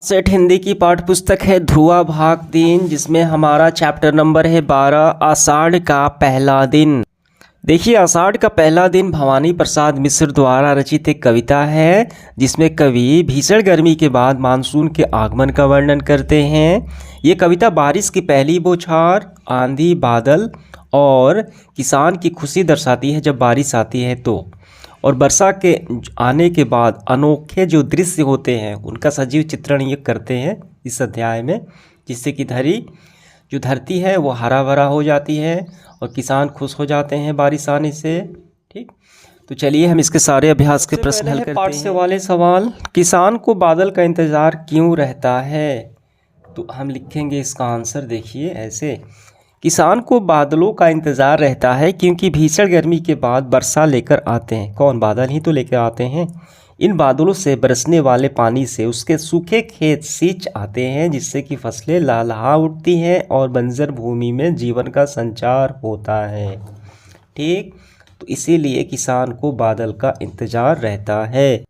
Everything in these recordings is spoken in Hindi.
सेठ हिंदी की पाठ्य पुस्तक है ध्रुवा भाग 3, जिसमें हमारा चैप्टर नंबर है 12 आषाढ़ का पहला दिन। देखिए, आषाढ़ का पहला दिन भवानी प्रसाद मिश्र द्वारा रचित एक कविता है, जिसमें कवि भीषण गर्मी के बाद मानसून के आगमन का वर्णन करते हैं। ये कविता बारिश की पहली बौछार, आंधी, बादल और किसान की खुशी दर्शाती है जब बारिश आती है तो, और वर्षा के आने के बाद अनोखे जो दृश्य होते हैं उनका सजीव चित्रण ये करते हैं इस अध्याय में, जिससे कि जो धरती है वो हरा भरा हो जाती है और किसान खुश हो जाते हैं बारिश आने से। ठीक, तो चलिए हम इसके सारे अभ्यास के प्रश्न हल करते हैं। पाठ से वाले सवाल, किसान को बादल का इंतज़ार क्यों रहता है? तो हम लिखेंगे इसका आंसर, देखिए ऐसे, किसान को बादलों का इंतज़ार रहता है क्योंकि भीषण गर्मी के बाद वर्षा लेकर आते हैं। कौन? बादल ही तो लेकर आते हैं। इन बादलों से बरसने वाले पानी से उसके सूखे खेत सींच आते हैं, जिससे कि फसलें लहलहा उठती हैं और बंजर भूमि में जीवन का संचार होता है। ठीक, तो इसीलिए किसान को बादल का इंतज़ार रहता है।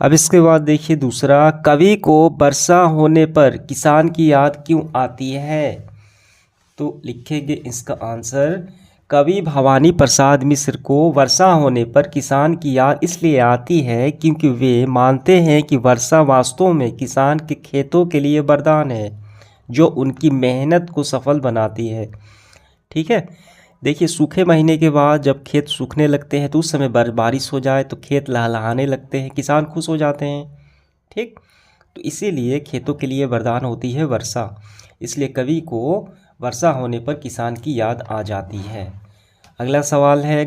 अब इसके बाद देखिए दूसरा, कवि को वर्षा होने पर किसान की याद क्यों आती है? तो लिखेंगे इसका आंसर, कवि भवानी प्रसाद मिश्र को वर्षा होने पर किसान की याद इसलिए आती है क्योंकि वे मानते हैं कि वर्षा वास्तव में किसान के खेतों के लिए वरदान है, जो उनकी मेहनत को सफल बनाती है। ठीक है, देखिए सूखे महीने के बाद जब खेत सूखने लगते हैं तो उस समय बारिश हो जाए तो खेत लहलहाने लगते हैं, किसान खुश हो जाते हैं। ठीक, तो इसीलिए खेतों के लिए वरदान होती है वर्षा, इसलिए कवि को वर्षा होने पर किसान की याद आ जाती है। अगला सवाल है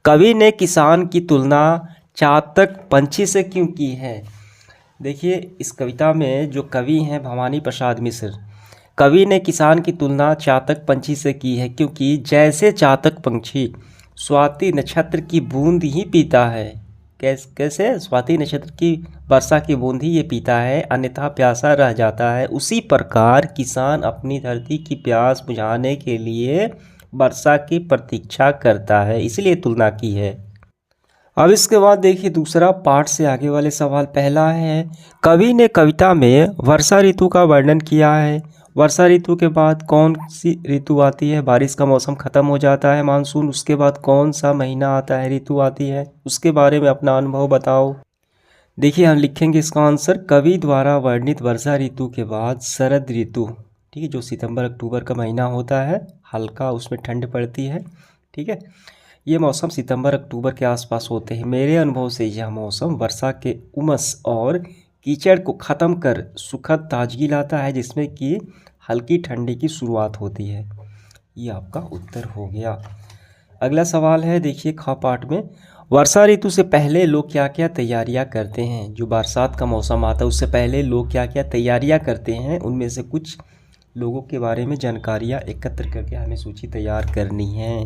कवि ने किसान की तुलना चातक पंछी से क्यों की है? देखिए, इस कविता में जो कवि हैं भवानी प्रसाद मिश्र, कवि ने किसान की तुलना चातक पंछी से की है क्योंकि जैसे चातक पंछी स्वाति नक्षत्र की बूंद ही पीता है, कैसे स्वाति नक्षत्र की वर्षा की बूंद ही ये पीता है, अन्यथा प्यासा रह जाता है, उसी प्रकार किसान अपनी धरती की प्यास बुझाने के लिए वर्षा की प्रतीक्षा करता है, इसलिए तुलना की है। अब इसके बाद देखिए दूसरा पाठ से आगे वाले सवाल। पहला है, कवि ने कविता में वर्षा ऋतु का वर्णन किया है। वर्षा ऋतु के बाद कौन सी ऋतु आती है? बारिश का मौसम ख़त्म हो जाता है, मानसून। उसके बाद कौन सा महीना आता है, ऋतु आती है? उसके बारे में अपना अनुभव बताओ। देखिए हम लिखेंगे इसका आंसर, कवि द्वारा वर्णित वर्षा ऋतु के बाद शरद ऋतु, ठीक है, जो सितंबर अक्टूबर का महीना होता है, हल्का उसमें ठंड पड़ती है। ठीक है, ये मौसम सितंबर अक्टूबर के आसपास होते हैं। मेरे अनुभव से यह मौसम वर्षा के उमस और कीचड़ को ख़त्म कर सुखद ताजगी लाता है, जिसमें कि हल्की ठंडी की शुरुआत होती है। ये आपका उत्तर हो गया। अगला सवाल है, देखिए ख पाठ में, वर्षा ऋतु से पहले लोग क्या क्या तैयारियां करते हैं? जो बरसात का मौसम आता है उससे पहले लोग क्या क्या तैयारियां करते हैं, उनमें से कुछ लोगों के बारे में जानकारियां एकत्र करके हमें सूची तैयार करनी है।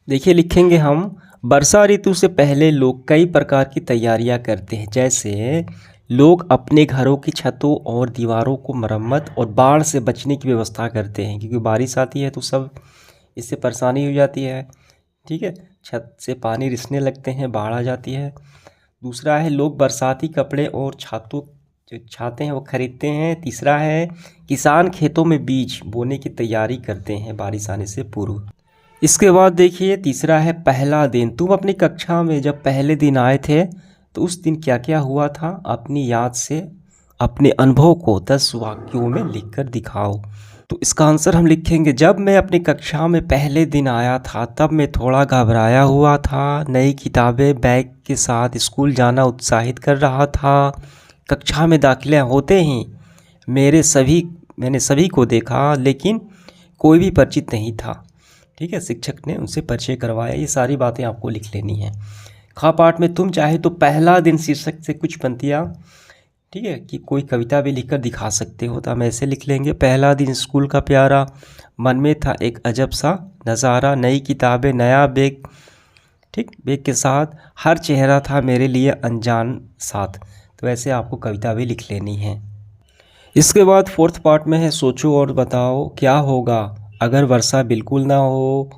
देखिए लिखेंगे हम, वर्षा ऋतु से पहले लोग कई प्रकार की तैयारियां करते हैं, जैसे लोग अपने घरों की छतों और दीवारों को मरम्मत और बाढ़ से बचने की व्यवस्था करते हैं, क्योंकि बारिश आती है तो सब इससे परेशानी हो जाती है। ठीक है, छत से पानी रिसने लगते हैं, बाढ़ आ जाती है। दूसरा है, लोग बरसाती कपड़े और छाते हैं वो खरीदते हैं। तीसरा है, किसान खेतों में बीज बोने की तैयारी करते हैं बारिश आने से पूर्व। इसके बाद देखिए तीसरा है, पहला दिन। तुम अपनी कक्षा में जब पहले दिन आए थे तो उस दिन क्या क्या हुआ था? अपनी याद से अपने अनुभव को 10 वाक्यों में लिखकर दिखाओ। तो इसका आंसर हम लिखेंगे, जब मैं अपनी कक्षा में पहले दिन आया था तब मैं थोड़ा घबराया हुआ था। नई किताबें बैग के साथ स्कूल जाना उत्साहित कर रहा था। कक्षा में दाखिला होते ही मैंने सभी को देखा, लेकिन कोई भी परिचित नहीं था। ठीक है, शिक्षक ने उनसे परिचय करवाया। ये सारी बातें आपको लिख लेनी है। खा पाठ में, तुम चाहे तो पहला दिन शीर्षक से कुछ पंक्तियाँ, ठीक है, कि कोई कविता भी लिखकर दिखा सकते हो। तो हम ऐसे लिख लेंगे, पहला दिन स्कूल का प्यारा, मन में था एक अजब सा नज़ारा, नई किताबें, नया बैग, ठीक, बैग के साथ हर चेहरा था मेरे लिए अनजान साथ। तो ऐसे आपको कविता भी लिख लेनी है। इसके बाद फोर्थ पार्ट में है, सोचो और बताओ क्या होगा अगर वर्षा बिल्कुल ना हो,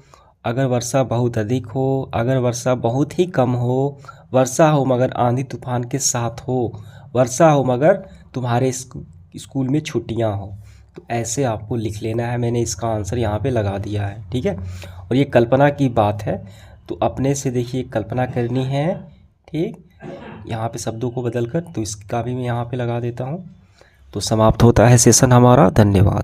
अगर वर्षा बहुत अधिक हो, अगर वर्षा बहुत ही कम हो, वर्षा हो मगर आंधी तूफान के साथ हो, वर्षा हो मगर तुम्हारे कि स्कूल में छुट्टियां हो। तो ऐसे आपको लिख लेना है। मैंने इसका आंसर यहाँ पे लगा दिया है, ठीक है। और ये कल्पना की बात है, तो अपने से देखिए कल्पना करनी है, ठीक। यहाँ पे शब्दों को बदल कर, तो इसका भी मैं यहाँ पे लगा देता हूँ। तो समाप्त होता है सेशन हमारा। धन्यवाद।